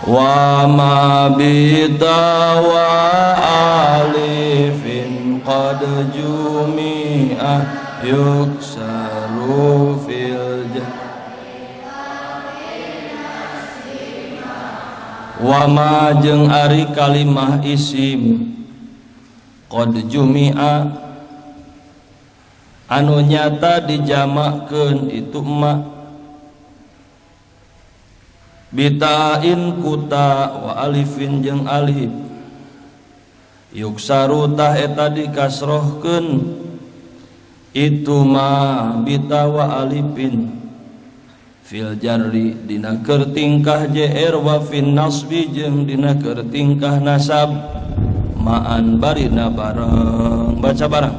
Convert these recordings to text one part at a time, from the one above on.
wa ma bita wa alifin qad jumi'a yuksaru fil wa ma jeung ari kalimah isim qad jumi'a anu nyata dijamakeun itu ma bitain kuta wa alifin jeung alif yuksaru tah eta dikasrohkeun itu ma bita wa alifin fil jarri dina keur tingkah jr wa fin nasbi jeung dina keur tingkah nasab ma'an barina bareng baca bareng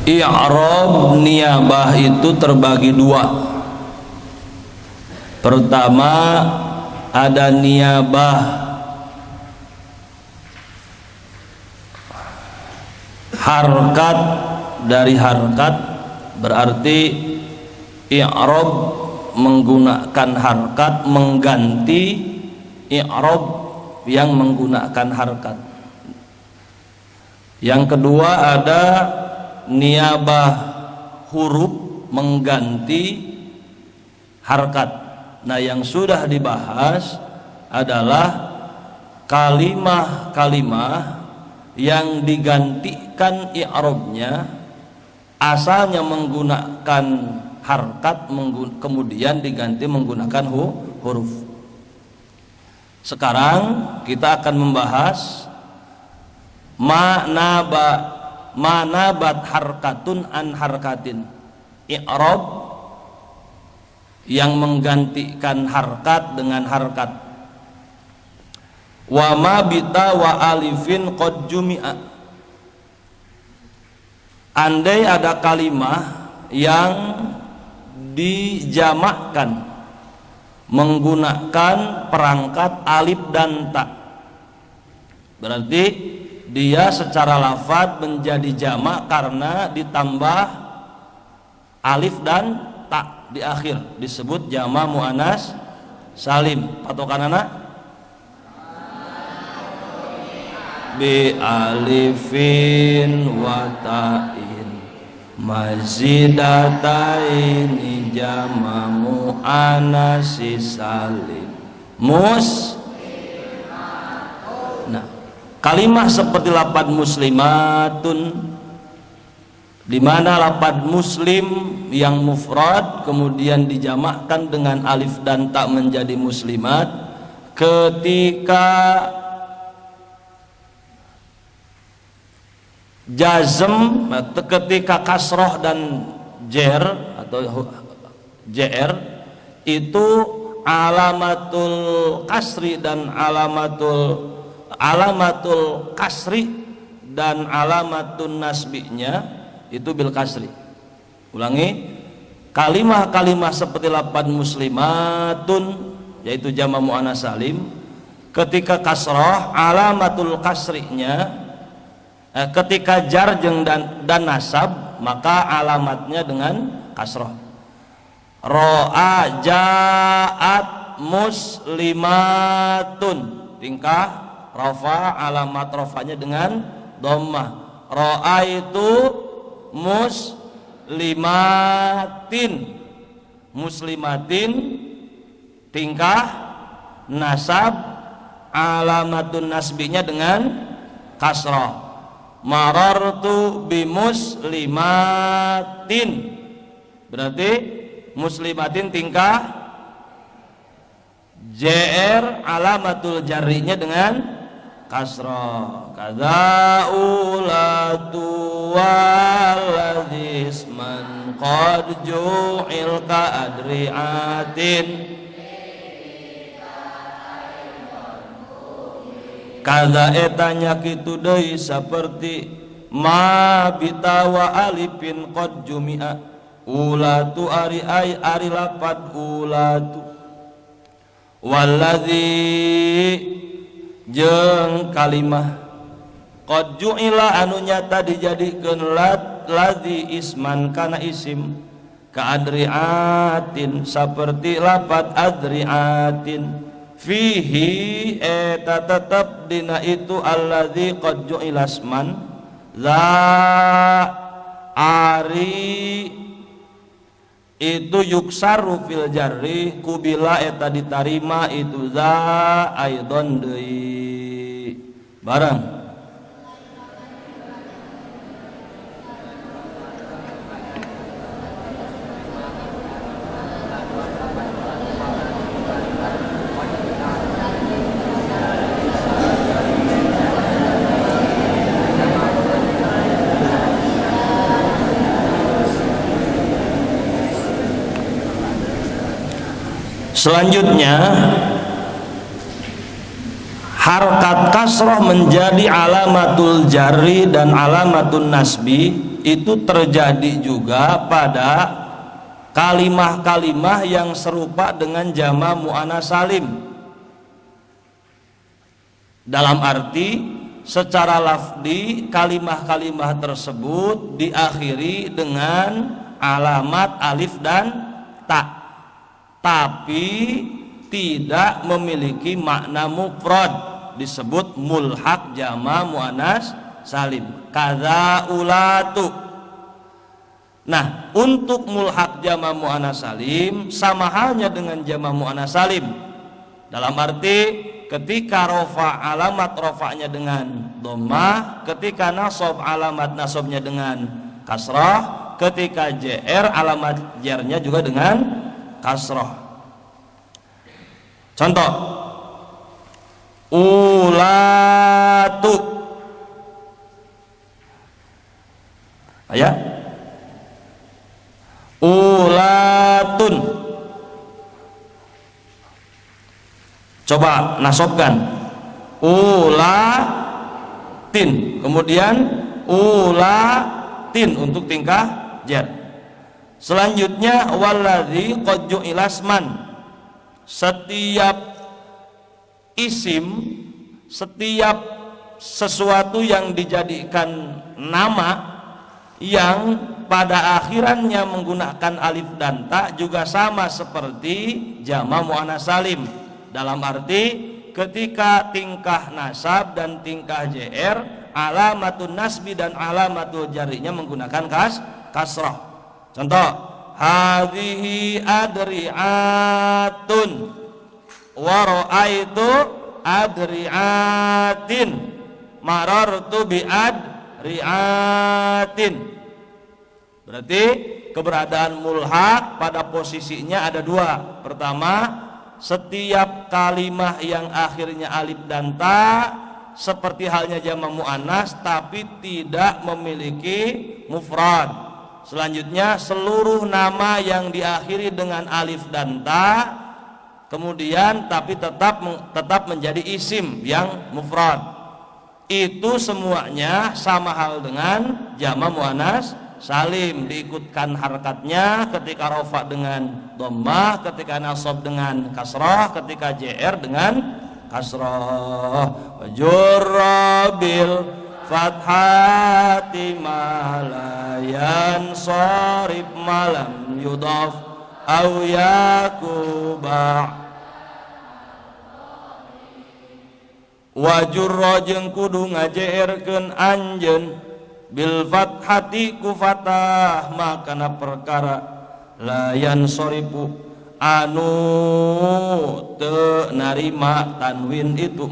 i'rab niyabah itu terbagi dua. Pertama ada niyabah harkat dari harkat, berarti i'rab menggunakan harkat mengganti i'rab yang menggunakan harkat. Yang kedua ada niyabah huruf mengganti harkat. Nah, yang sudah dibahas adalah kalimah-kalimah yang digantikan i'rabnya asalnya menggunakan harkat kemudian diganti menggunakan huruf. Sekarang kita akan membahas manabat harkatun an harkatin, i'rab yang menggantikan harkat dengan harkat. Wa ma bita wa alifin qad jumi'a, andai ada kalimah yang dijamakkan menggunakan perangkat alif dan ta, berarti dia secara lafaz menjadi jamak karena ditambah alif dan ta di akhir, disebut jamak muannas salim. Patokanana bi alifin wa ta'in mazidatain jamak muannas salim kalimah seperti lapad muslimatun, di mana lapad muslim yang mufrad kemudian dijamakkan dengan alif dan ta menjadi muslimat, ketika jazm, ketika kasroh dan jer atau jr itu alamatul kasri dan alamatul kasri dan alamatun nasbinya itu bil kasri. Ulangi, kalimah-kalimah seperti lapad muslimatun yaitu jamak muannas salim, ketika kasroh alamatul kasrinya, ketika jar dan nasab maka alamatnya dengan kasroh. Ro'a ja'at muslimatun, tingkah rafa, alamat rafanya dengan dhammah. Ra'a itu muslimatin tingkah nasab, alamatun nasbinya dengan kasrah. Marartu bi muslimatin, berarti muslimatin tingkah jr, alamatul jarrinya dengan kasrah. Kadza ulatu waladis man qad ju'il ka adriatin, kadza etanya kitu deui saperti ma bita wa alifin qad jumi'a, ulatu ari lapad ulatu Walladzi jeung kalimah qad ju'ila anu nyata dijadikeun ladzi isman kana isim ka adriatin saperti lapat adriatin fihi eta tetep dina itu alladzi qad ju'ila isman za ari itu yuksaru fil jarri kubila eta ditarima itu za aidon deui barang. Selanjutnya harkat kasroh menjadi alamatul jarri dan alamatul nasbi itu terjadi juga pada kalimah-kalimah yang serupa dengan jama' muannats salim. Dalam arti secara lafdi kalimah-kalimah tersebut diakhiri dengan alamat alif dan ta, tapi tidak memiliki makna mufrad, disebut mulhaq jama' muannats salim. Kadza ulatu. Nah, untuk mulhaq jama' muannats salim sama halnya dengan jama' muannats salim. Dalam arti ketika rafa alamat rafa'nya dengan dhammah, ketika nasab alamat nasabnya dengan kasrah, ketika jr alamat jarnya juga dengan kasroh. Contoh ulatu ayat ulatun, coba nasabkan ulatin, kemudian ulatin untuk tingkah jar. Selanjutnya walladzi qad ju'ila isman, setiap isim, setiap sesuatu yang dijadikan nama yang pada akhirannya menggunakan alif dan ta juga sama seperti jama' muannats salim. Dalam arti ketika tingkah nasab dan tingkah jr, alamatun nasbi dan alamatul jarrinya menggunakan kasrah. Contoh hadhihi adri'atun wa ra'aitu adri'atin marartu bi adri'atin. Berarti keberadaan mulhaq pada posisinya ada dua. Pertama, setiap kalimah yang akhirnya alif dan ta seperti halnya jama' muannats tapi tidak memiliki mufrad. Selanjutnya seluruh nama yang diakhiri dengan alif dan ta kemudian tapi tetap menjadi isim yang mufrad. Itu semuanya sama hal dengan jama' muannats salim, diikutkan harkatnya ketika rafa dengan dhammah, ketika nasab dengan kasrah, ketika jr dengan kasrah. Wajurrabil fathati malayan sorib malam yudaf au yakuba. Wajurra jeung kudu ngajeerkeun anjeun bil fathati ku fatah makana perkara layan soripu anu teu narima tanwin itu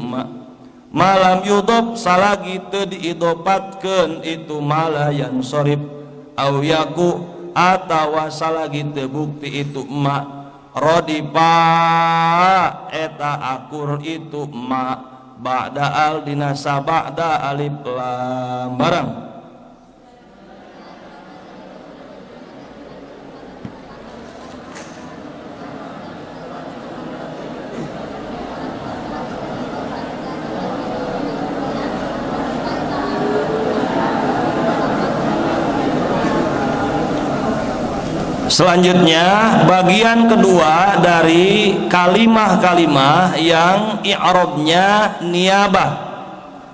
malam yudhab salagi teu diidopatkeun itu malayan sorib au yaku atawa salagi teu bukti itu rodipa eta akur itu ba'da al dinasa ba'da alif lam barang. Selanjutnya bagian kedua dari kalimah-kalimah yang i'rabnya niyabah,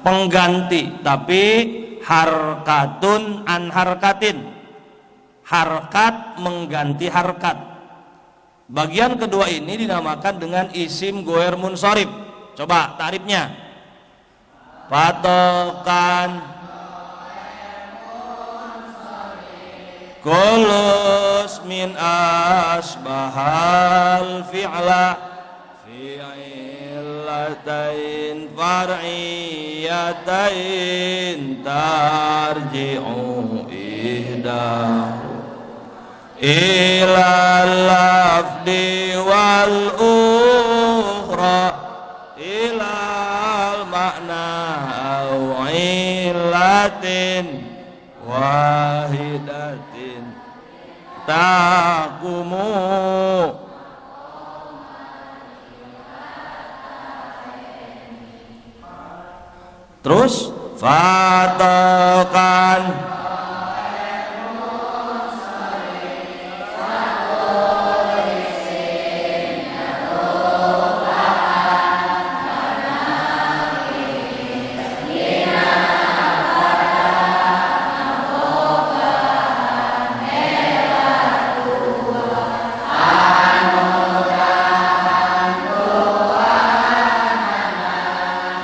pengganti, tapi harkatun an harkatin, harkat mengganti harkat. Bagian kedua ini dinamakan dengan isim goer munsharif. Coba tarifnya. Patokan kulus min asbahal fi'la fi'ilatain far'iyatain tarji'u ihdahu ilal lafdi wal ukhra ilal makna au illatin wahidatin taqumu. Terus fatakan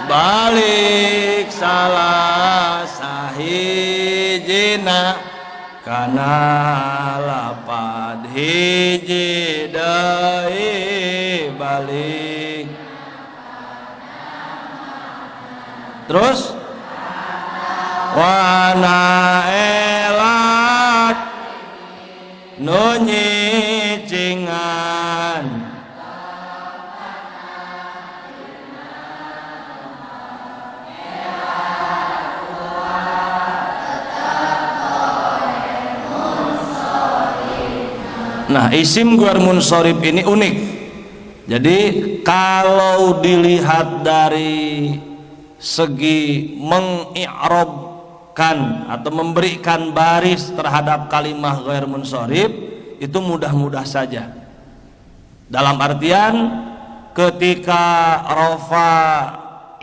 balik salah sahijina kana lapad hiji deui balik. Terus wana elat nu nyicingan Nah, isim goer munsharif ini unik. Jadi kalau dilihat dari segi mengi'rabkan atau memberikan baris terhadap kalimah goer munsharif itu mudah-mudah saja. Dalam artian ketika rafa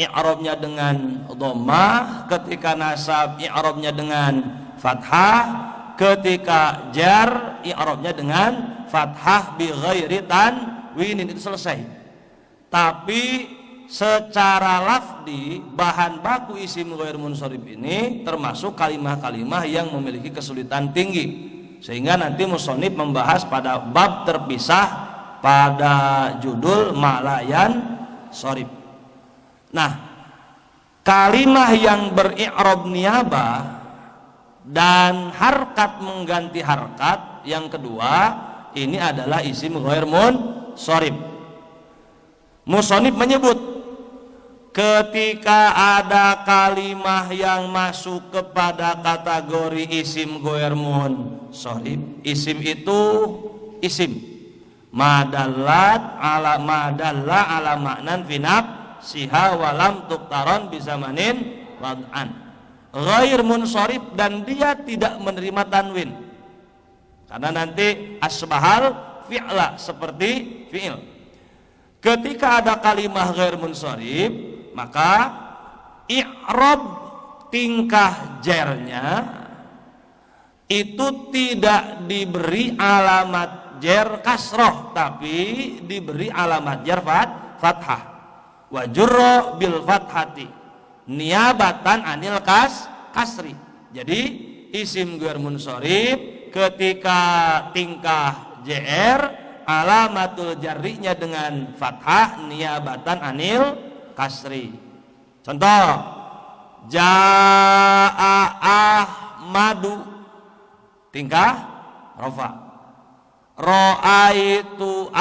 i'rabnya dengan dhammah, ketika nasab i'rabnya dengan fathah, ketika jar i'rabnya dengan fathah bi ghairi tanwinin, itu selesai. Tapi secara lafdi bahan baku isim ghair munsharif ini termasuk kalimah-kalimah yang memiliki kesulitan tinggi, sehingga nanti musannif membahas pada bab terpisah pada judul ma'layan sharif. Nah, kalimah yang beri'rab niyabah dan harkat mengganti harkat yang kedua ini adalah isim ghair munsharif. Musannif menyebut ketika ada kalimah yang masuk kepada kategori isim ghair munsharif, isim itu isim madallat ala maknan finab siha walam tuktaron bizamanin wad'an ghair munsharif, dan dia tidak menerima tanwin karena nanti asbahal fi'la seperti fi'il. Ketika ada kalimah ghair munsharif, maka i'rab tingkah jarnya itu tidak diberi alamat jar kasroh, tapi diberi alamat jar fathah. Wa jurra bil fathati niyabatan anil kasri. Jadi isim ghair munsharif ketika tingkah jr alamatul jarrinya dengan fathah niyabatan anil kasri. Contoh, jaa ahmadu tingkah rafa, ra'aitu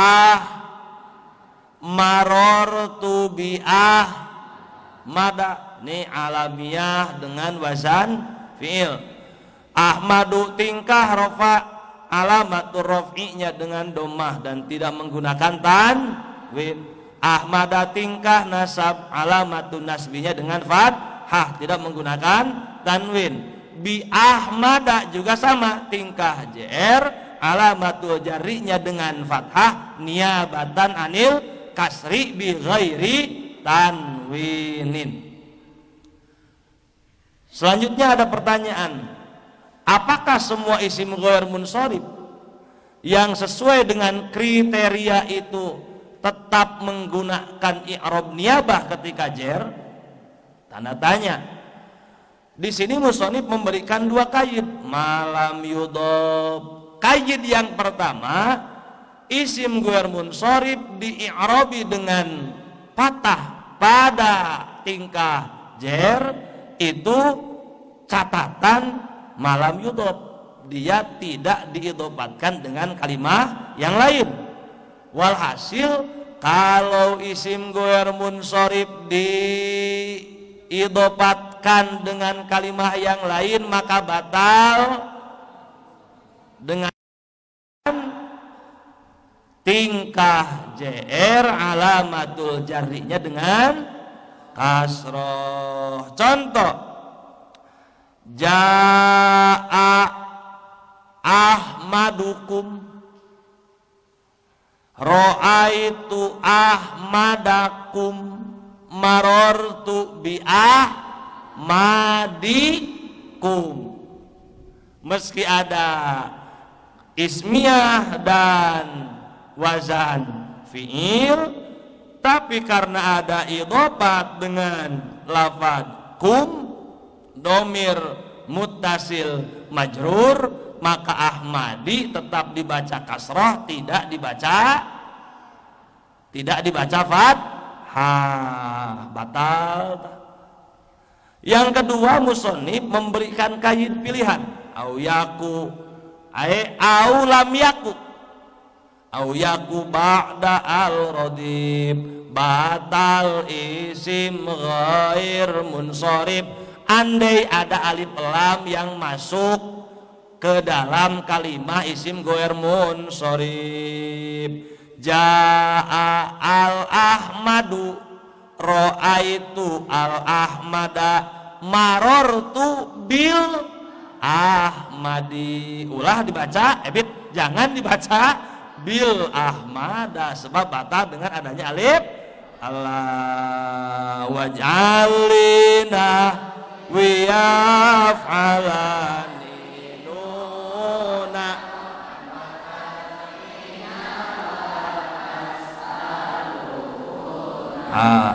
marortu bi mada, ini alamiah dengan wazan fi'il. Ahmadu tingkah rafa, alamatur raf'inya dengan dhammah dan tidak menggunakan tanwin. Ahmada tingkah nasab, alamatun nasbinya dengan fathah, tidak menggunakan tanwin. Bi ahmada juga sama, tingkah jr, alamatul jarrinya dengan fathah niabatan anil kasri bi ghairi tanwinin. Selanjutnya ada pertanyaan, apakah semua isim ghair munsharif yang sesuai dengan kriteria itu tetap menggunakan i'rab niyabah ketika jar? Tanda tanya. Di sini musonif memberikan dua kaid malam yudhob. Kaid yang pertama, isim ghair munsharif di-i'rabi dengan fathah pada tingkah jar, itu catatan malam yudhob, dia tidak diidhofatkan dengan kalimah yang lain. Walhasil kalau isim ghair munsharif diidhofatkan dengan kalimah yang lain maka batal dengan tingkah JR alamatul jarrinya dengan kasroh. Contoh, jaa ahmadukum, ro'aitu ahmadakum, marortu bi ahmadikum. Meski ada ismiyah dan wazan fi'il, tapi karena ada idhofat dengan lafaz kum, domir muttasil majrur, maka ahmadi tetap dibaca kasrah, tidak dibaca fathah, batal. Yang kedua, musonif memberikan kaid pilihan, au yaku au lam yaku, au yaku ba'da al-radib, batal isim ghair munsharif andai ada alif lam yang masuk ke dalam kalimah isim ghair munsharif. Jaa al-ahmadu, ro'aitu al-ahmada, marortu bil ahmadi. Ulah dibaca, jangan dibaca bil ahmada, sebab batal dengan adanya alif Allah. Waj'alina wiyaf'alani nuna,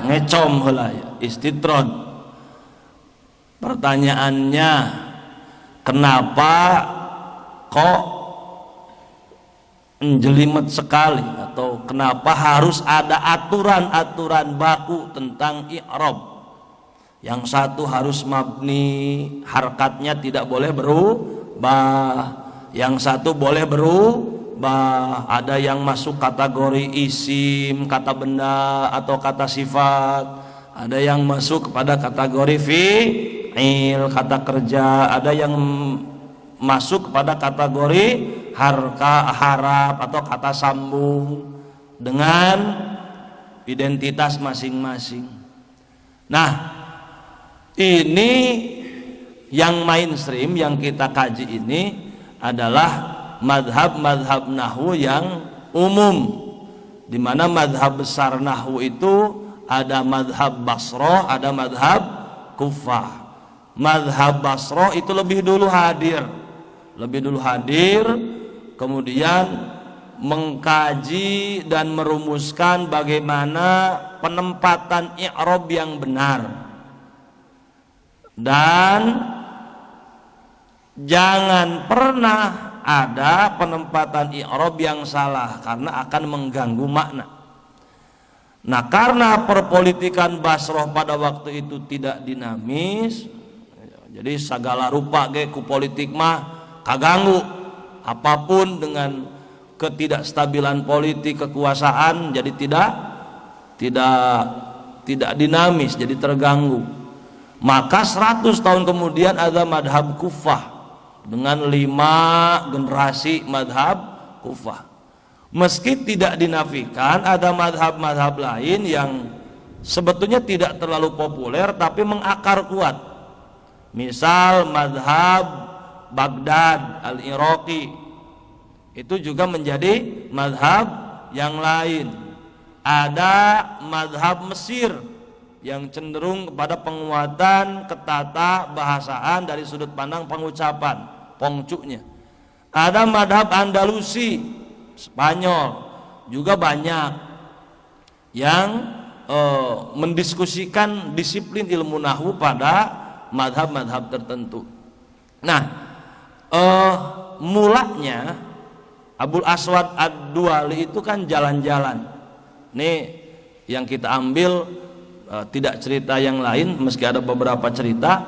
ngecom heula ya, istitron. Pertanyaannya, kenapa kok menjelimet sekali, atau kenapa harus ada aturan-aturan baku tentang i'rab? Yang satu harus mabni, harkatnya tidak boleh berubah, yang satu boleh berubah. Ada yang masuk kategori isim, kata benda atau kata sifat, ada yang masuk kepada kategori fi'il, kata kerja, ada yang masuk kepada kategori haraf atau kata sambung dengan identitas masing-masing. Nah, ini yang mainstream yang kita kaji ini adalah madhab-madhab nahwu yang umum, di mana madhab besar nahwu itu ada madhab Basroh, ada madhab Kufah. Madhab Basroh itu lebih dulu hadir, kemudian mengkaji dan merumuskan bagaimana penempatan i'rab yang benar. Dan jangan pernah ada penempatan i'rab yang salah, karena akan mengganggu makna. Nah, karena perpolitikan Basroh pada waktu itu tidak dinamis, jadi segala rupa ku politik mah kaganggu, apapun dengan ketidakstabilan politik kekuasaan jadi tidak dinamis, jadi terganggu. Maka 100 tahun kemudian ada madhab Kufah dengan 5 generasi madhab Kufah. Meski tidak dinafikan, ada madhab-madhab lain yang sebetulnya tidak terlalu populer tapi mengakar kuat. Misal madhab Baghdad al-Iraqi, Itu juga menjadi mazhab yang lain. Ada mazhab Mesir yang cenderung kepada penguatan ketata bahasaan dari sudut pandang pengucapan, pongcuknya. Ada mazhab Andalusi, Spanyol, juga banyak yang mendiskusikan disiplin ilmu nahwu pada mazhab-mazhab tertentu. Nah, mulanya Abul Aswad Ad-Duali itu kan jalan-jalan. Ini yang kita ambil, tidak cerita yang lain, meski ada beberapa cerita.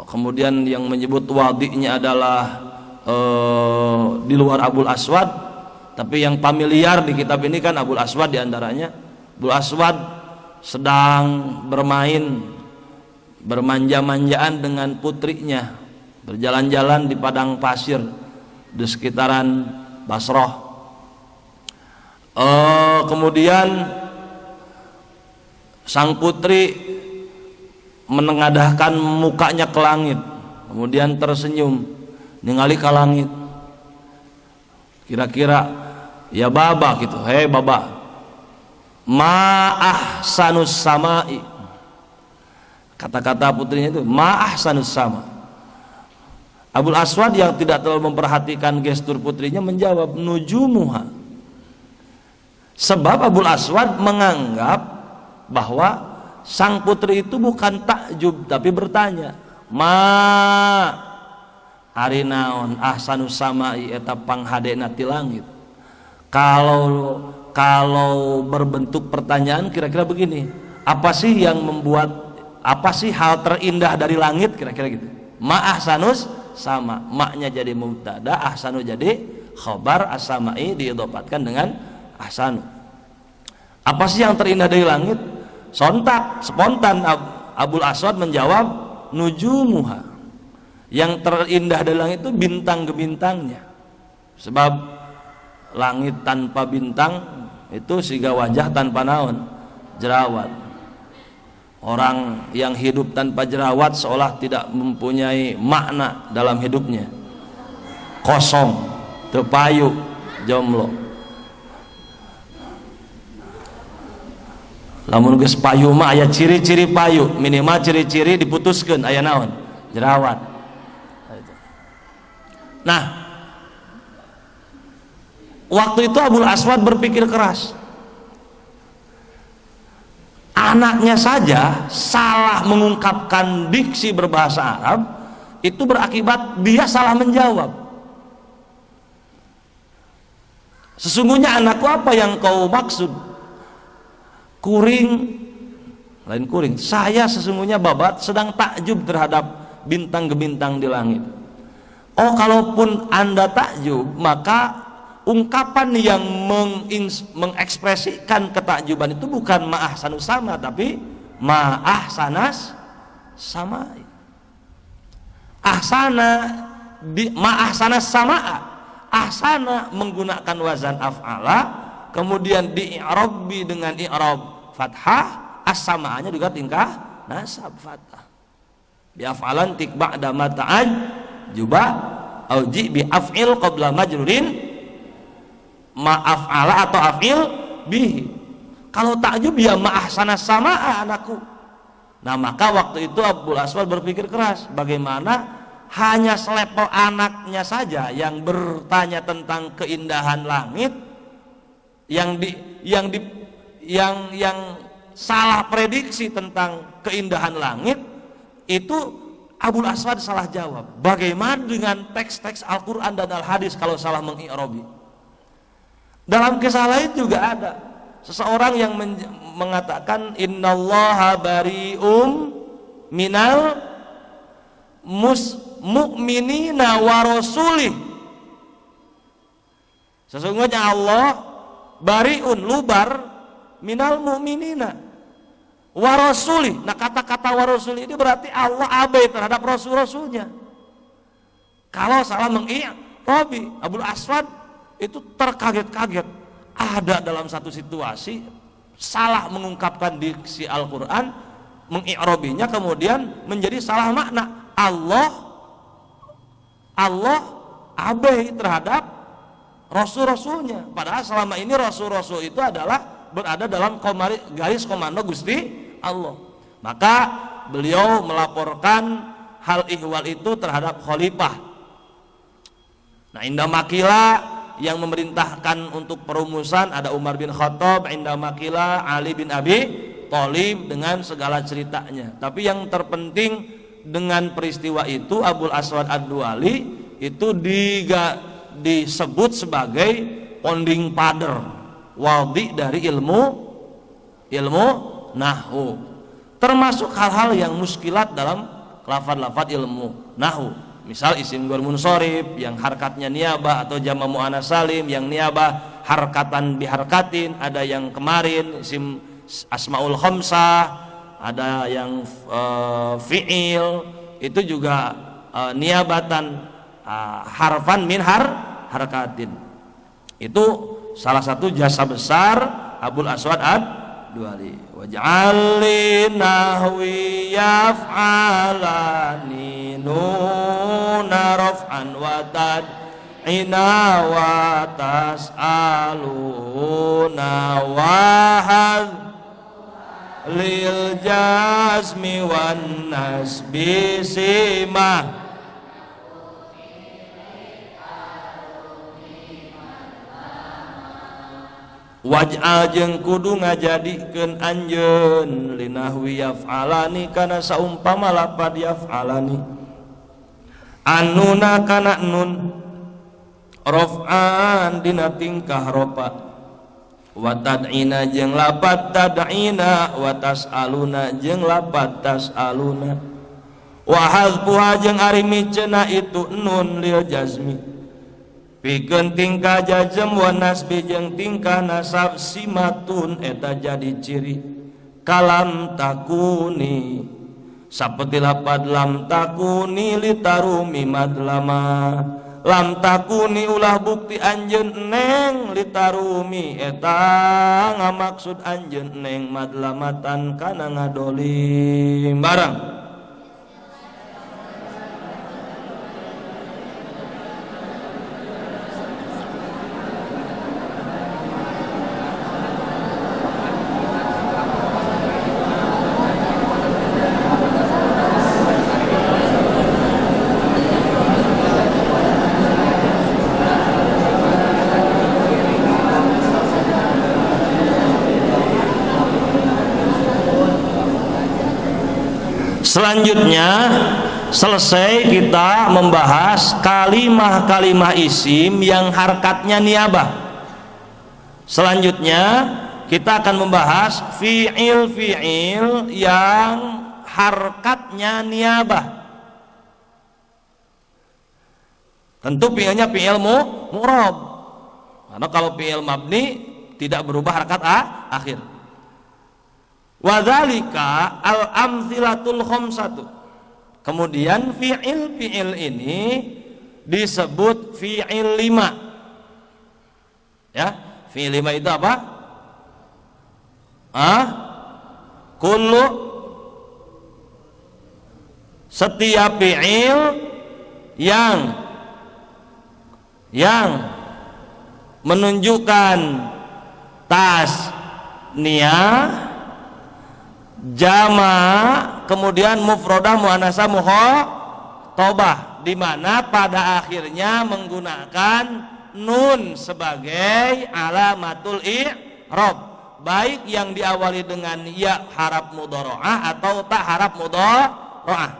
Kemudian yang menyebut wadi'nya adalah di luar Abul Aswad, tapi yang familiar di kitab ini kan Abul Aswad diantaranya. Abul Aswad sedang bermanja-manjaan dengan putrinya, berjalan-jalan di padang pasir di sekitaran Basrah. Kemudian sang putri menengadahkan mukanya ke langit, kemudian tersenyum ningali ke langit. Kira-kira ya baba gitu, hei baba, ma ahsanus samai. Kata-kata putrinya itu ma ahsanus sama. Abul Aswad yang tidak terlalu memperhatikan gestur putrinya menjawab nujumuha. Sebab Abul Aswad menganggap bahwa sang putri itu bukan takjub tapi bertanya, ma ari naon ahsanus samai eta panghadena ti langit. Kalau berbentuk pertanyaan kira-kira begini, apa sih yang membuat, apa sih hal terindah dari langit, kira-kira gitu. Ma ahsanus sama, maknya jadi mubtada, ahsanu jadi khabar, as-samai diidhofatkan dengan ahsanu. Apa sih yang terindah dari langit? Sontak, spontan Abul Aswad menjawab nujumuha. Yang terindah dari langit itu bintang-bintangnya. Sebab langit tanpa bintang itu siga wajah tanpa naon, jerawat. Orang yang hidup tanpa jerawat seolah tidak mempunyai makna dalam hidupnya, kosong, tepayu, jomblo. Lamun geus payu mah aya ciri-ciri payu, minimal ciri-ciri diputuskeun aya naon, jerawat. Nah, waktu itu Abul Aswad berpikir keras. Anaknya saja salah mengungkapkan diksi berbahasa Arab, itu berakibat dia salah menjawab. Sesungguhnya anakku, apa yang kau maksud? Kuring, lain kuring. Saya sesungguhnya babat sedang takjub terhadap bintang-bintang di langit. Oh, kalaupun Anda takjub, maka ungkapan yang mengekspresikan ketakjuban itu bukan ma'ahsanus sama, tapi ma'ahsanas samai. Ahsana ma'ahsanas sama'a. Ahsana menggunakan wazan af'ala, kemudian di-i'rabi dengan i'rab fathah, as-sama'anya juga tingkah nasab fathah. Bi af'alan tik ba'da ma ta'aj juba auji bi af'il qabla majrurin ma'af'ala atau af'il bihi. Kalau takjub ya ma'ahsanas sama'a anakku. Nah, maka waktu itu Abul Aswad berpikir keras, bagaimana hanya selepel anaknya saja yang bertanya tentang keindahan langit, yang salah prediksi tentang keindahan langit, itu Abul Aswad salah jawab. Bagaimana dengan teks-teks Al-Quran dan Al-Hadis kalau salah mengi'robi? Dalam kisah lain juga ada seseorang yang mengatakan innallaha bari'um minal mu'minina wa rasulih. Sesungguhnya Allah bari'un, lubar, minal mu'minina wa rasulih. Nah, kata-kata wa rasulih ini berarti Allah abai terhadap rasul-rasulnya. Kalau salah mengi'robi, Abul Aswad itu terkaget-kaget. Ada dalam satu situasi salah mengungkapkan diksi Al-Quran, mengi'robinya kemudian menjadi salah makna. Allah abai terhadap rasul-rasulnya. Padahal selama ini rasul-rasul itu adalah berada dalam garis komando Gusti Allah. Maka beliau melaporkan hal ihwal itu terhadap khalifah. Nah, indah makila yang memerintahkan untuk perumusan ada Umar bin Khattab, indah makila Ali bin Abi Thalib dengan segala ceritanya. Tapi yang terpenting dengan peristiwa itu Abul Aswad Ad-Duali itu disebut sebagai founding father, wali dari ilmu nahwu, termasuk hal-hal yang muskilat dalam lafaz-lafaz ilmu nahwu. Misal isim ghair munsharif yang harkatnya niyabah atau jama' muannats salim yang niyabah harkatan biharkatin, ada yang kemarin isim asmaul khamsah, ada yang fi'il itu juga niyabatan harfan min harkatin. Itu salah satu jasa besar Abul Aswad Ad-Duali. Waj'al li nahwi yaf'alani nuna raf'an wa tad'ina wa tas'aluna wa lil jazmi wan nasbi simah. Waj'al jeung kudu ngajadikeun anjeun linahwi yaf'alani kana saumpama lapad yaf'alani anuna kana nun raf'an dina tingkah ropa wa tad'ina jeung lapad tad'ina wa tas'aluna jeung lapad tas'aluna wa hazfuha jeung ari miceuna itu nun lil jazmi pikeun tingkah jazm wa nasbi jeung tingkah nasab simatun eta jadi ciri kalam takuni saperti lapad lam takuni litarumi madlama lam takuni ulah bukti anjeun neng litarumi eta ngamaksud anjeun neng madlamatan kana ngadolim barang. Selanjutnya selesai kita membahas kalimah-kalimah isim yang harkatnya niyabah. Selanjutnya kita akan membahas fi'il yang harkatnya niyabah. Tentu fi'ilnya fi'il mu'rab. Karena kalau fi'il mabni tidak berubah harkat akhir. Wadzalika al-amtsilatul khamsatu. Kemudian fi'il ini disebut fi'il 5. Ya, fi'il 5 itu apa? Kullu, setiap fi'il yang menunjukkan tasniyah, jama, kemudian mufrodah muannasah mukhatabah, di mana pada akhirnya menggunakan nun sebagai alamatul i'rab, baik yang diawali dengan ya harap mudharaah atau tak harap mudharaah.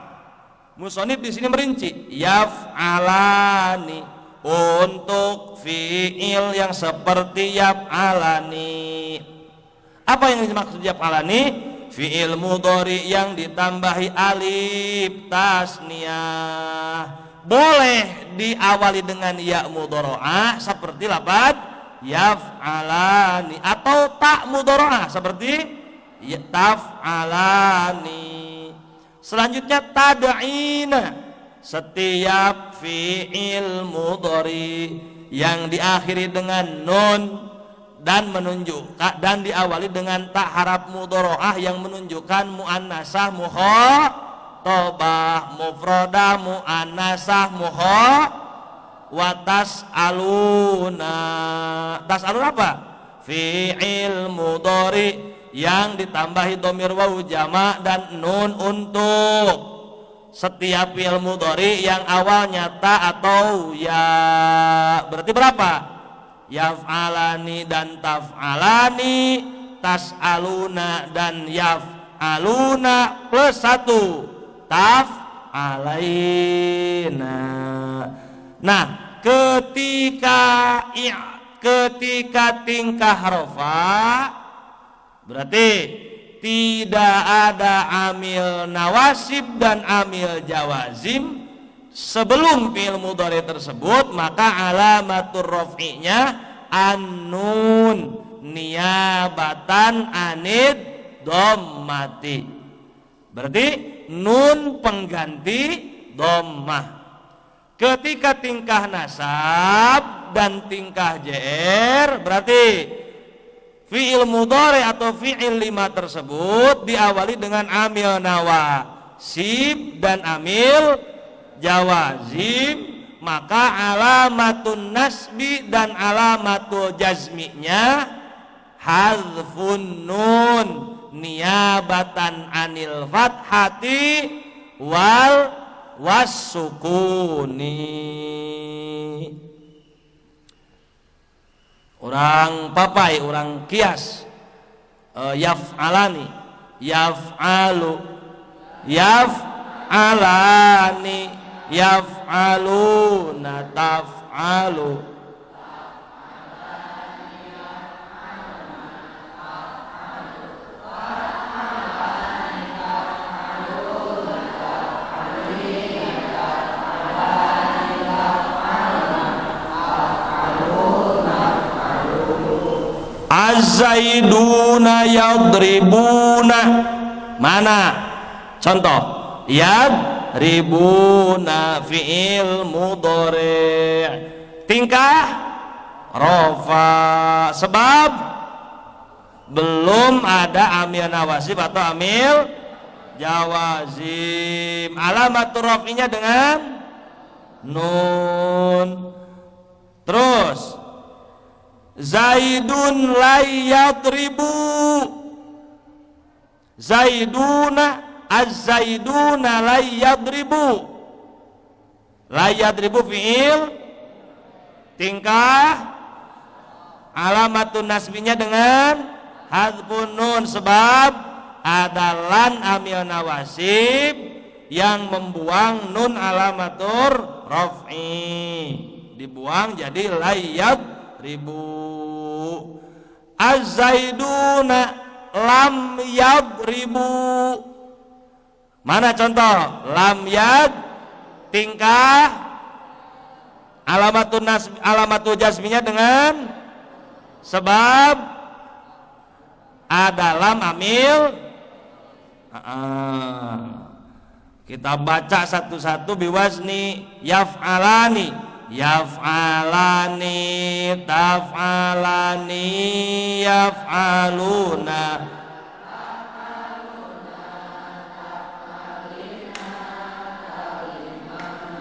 Musonif di sini merinci yaf'alani untuk fi'il yang seperti yaf'alani. Apa yang dimaksud yaf'alani? Fi'il mudhari yang ditambahi alif tasniyah, boleh diawali dengan ya mudharaah seperti lafaz yaf'alani, atau tak mudharaah seperti taf'alani. Selanjutnya tad'ina, setiap fi'il mudhari yang diakhiri dengan nun dan menunjukkan dan diawali dengan tak harap mudharaah yang menunjukkan muannasah mukhatabah, mufradah muannasah wa tas'aluna. Tas'aluna apa? Fi'il mudhari yang ditambahi dhamir wawu jama' dan nun untuk setiap fi'il mudhari yang awalnya ta atau ya. Berarti berapa? Yaf'alani dan taf'alani, tas'aluna dan yaf'aluna plus 1 taf'alaina. Nah, ketika tingkah rofa berarti tidak ada amil nawasib dan amil jawazim sebelum fi'il mudhari tersebut, maka alamatur raf'inya an-nun niyabatan anid dhammati. Berarti nun pengganti dhammah. Ketika tingkah nasab dan tingkah JR berarti fi'il mudhari atau fi'il 5 tersebut diawali dengan amil nawasib dan amil jawazim, maka alamatun nasbi dan alamatul jazminya hadzfun nun niyabatan anil fathati wal wasukuni. Orang papai, orang kias, yaf'alani, yaf'alu, yaf'alani, yaf'aluna, taf'alu. Az-zaiduna yadribuna. Mana contoh? Yadribuna fi'il mudhari' tingkah rofa sebab belum ada amil nawasib atau amil jawazim. Alamatur raf'inya dengan nun. Terus Zaidun la yadribu, Zaiduna, az-zaiduna la yadribu. La yadribu fi'il tingkah alamatun nasbinya dengan hadfun nun sebab ada lan amil nawasib yang membuang nun alamatur raf'i, dibuang jadi la yadribu. Az-zaiduna lam yadribu. Mana contoh? Lam yad tingkah alamatul jazminya dengan sebab ada lam amil. Kita baca satu-satu biwazni yaf'alani. Yaf'alani, taf'alani, yaf'aluna.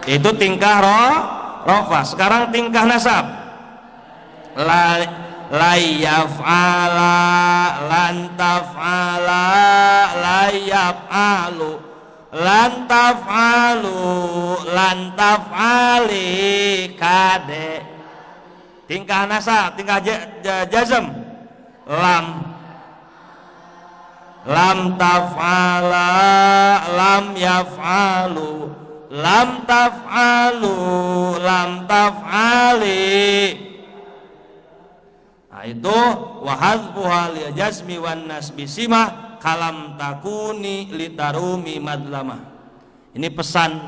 Itu tingkah rofa. Sekarang tingkah nasab. La yaf'ala, lan taf'ala, la yaf'alu, lan taf'alu, lan taf'ali kade. Tingkah nasab, tingkah jazm. Lam taf'ala, lam yaf'alu, lam taf'alu, lam taf'ali. Nah itu wahadfuha li jazmi wan nasbi simah kalam takuni litarumi madlamah. Ini pesan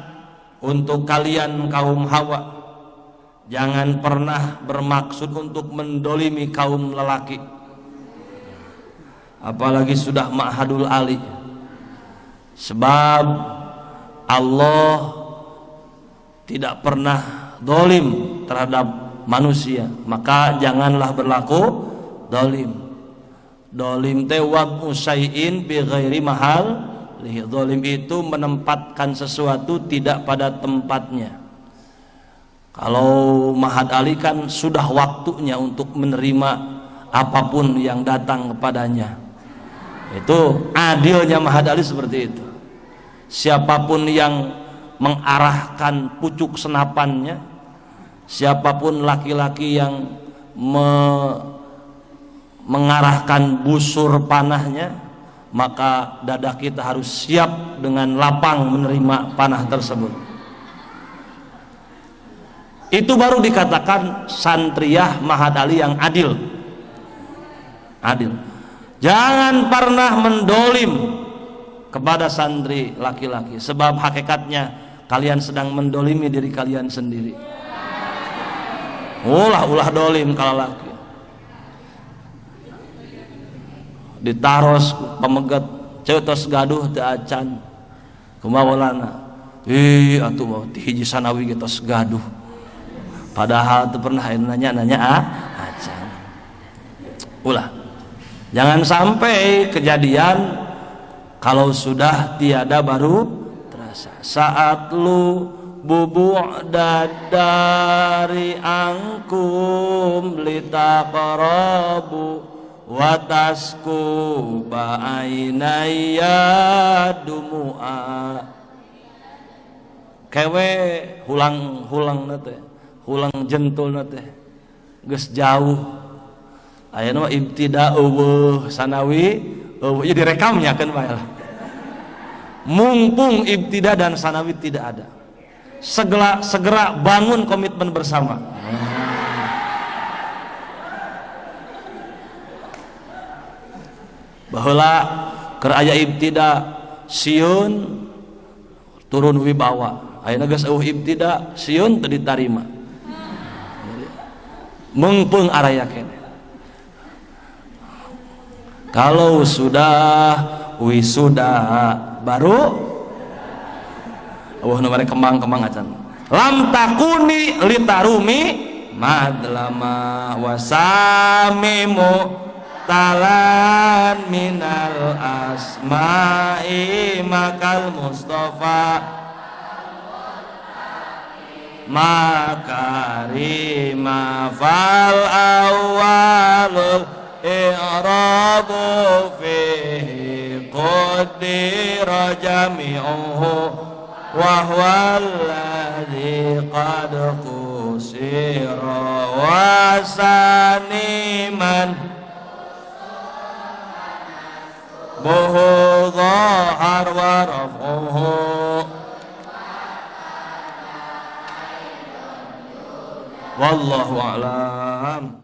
untuk kalian kaum Hawa, jangan pernah bermaksud untuk mendolimi kaum lelaki, apalagi sudah ma'hadul ali. Sebab Allah tidak pernah dolim terhadap manusia, maka janganlah berlaku dolim. Dolim teh waqu syai'in bi ghairi mahal. Dolim itu menempatkan sesuatu tidak pada tempatnya. Kalau Mahad Ali kan sudah waktunya untuk menerima apapun yang datang kepadanya. Itu adilnya Mahad Ali seperti itu. Siapapun yang mengarahkan pucuk senapannya, siapapun laki-laki yang mengarahkan busur panahnya, maka dada kita harus siap dengan lapang menerima panah tersebut. Itu baru dikatakan santriyah Mahad Ali yang adil. Adil. Jangan pernah mendolim kepada santri laki-laki, sebab hakikatnya kalian sedang mendolimi diri kalian sendiri. Ulah dolim kalau laki. Ditaros pemegat ceutos gaduh teu acan. Kumaha atuh mah hiji sanawi ge tos gaduh. Padahal teu pernah nanya acan. Ulah. Jangan sampai kejadian kalau sudah tiada baru terasa. Saat lu bubuk dari angkum litaqrabu watasku ba'ainaya dumu'a. Kewe hulang nate, hulang jentul nate geus jauh. Ayeuna ibtida eueuh sanawi eueuh ieu direkamnya kan bae lah. Mumpung ibtida dan sanawi tidak ada, segera bangun komitmen bersama. Baheula keur aya ibtida sieun turun wibawa, ayeuna geus eueuh ibtida sieun teu ditarima. Mengpeung araya keneh. Kalau sudah wisuda baru nu mere kembang acan. Lam takuni litarumi madlama wasamimu talan minal asma'i makal mustafa makarima fal awalul i'rabu fihi qaddira jami'uhu wa huwa alladhi qad qusira wa saniman buhu dhahar wa raf'uhu. Wallahu a'lam.